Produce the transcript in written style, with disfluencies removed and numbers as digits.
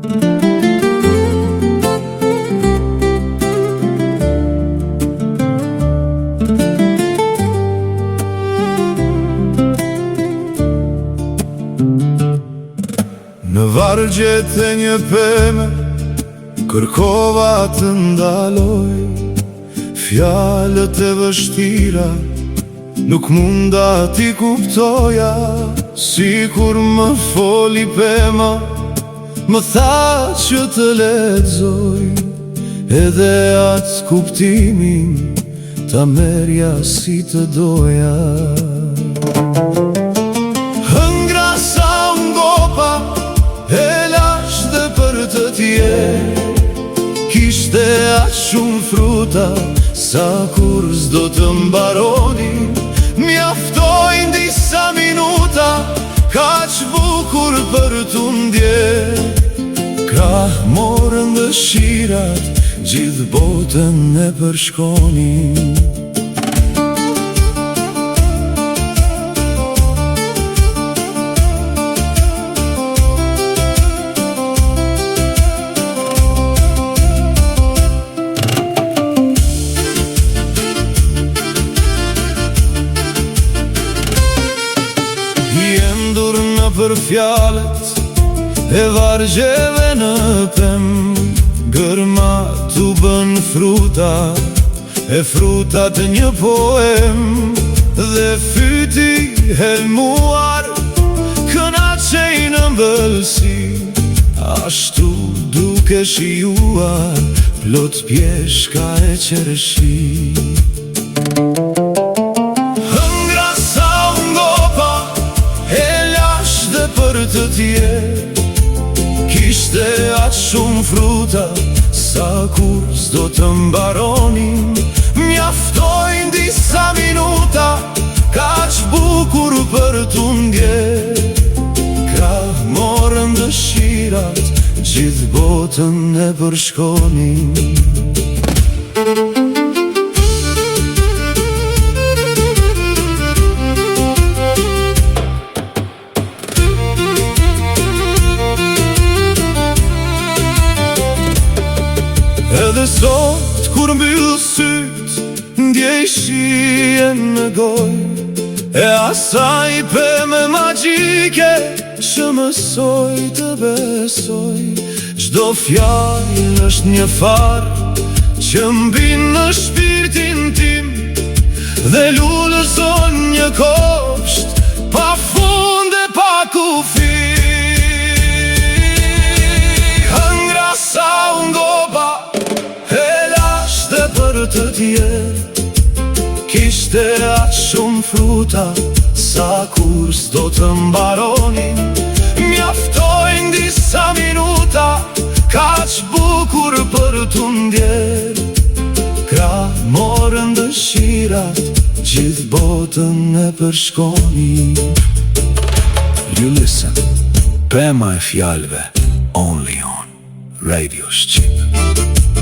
Në vargjet e një peme kërkova të ndaloj, fjalët e vështira nuk munda t'i kuptoja. Si kur më foli pema, më tha që të lexoj, edhe atë kuptimin ta merja si të doja. Hëngra sa ngopa e lash dhe për të tjerë, kishte aq shumë fruta sa kur s'do të mbaronin. Mjaftojnë disa minuta, kaq bukur për t'u ndjerë. Krah morën dëshirat, gjithë botën e përshkonin. Jendur në për fjalët e vargjeve në pem, gërma t'u bën fruta, e frutat një poem. Dhe fyti helmuar kënaqej në mbëlsi, ashtu duke shijuar plot pjeshka e qershi. Për të tjerë, kishte aq shumë fruta sa kur s'do të mbaronin. Mjaftojnë disa minuta, kaq bukur për t'u ndjerë. Krah morën dëshirat, gjithë botën e përshkonin. Edhe sot kur mbyll syt, ndjej shijen në gojë e asaj peme magjike që mësoj të besoj. Çdo fjalë është një farë që mbin në shpirtin tim, dhe lulëzon një kopsht pa fund e pa kufi. Hëngra sa u ngopa për të tjerë, kishte aq shumë fruta sa kur s'do të mbaronin. Mjaftojnë disa minuta, kaq bukur për t'u ndjerë. Krah morën dëshirat, gjithë botën e përshkonin. You listen, pema e fjalëve, only on Radio Shqip.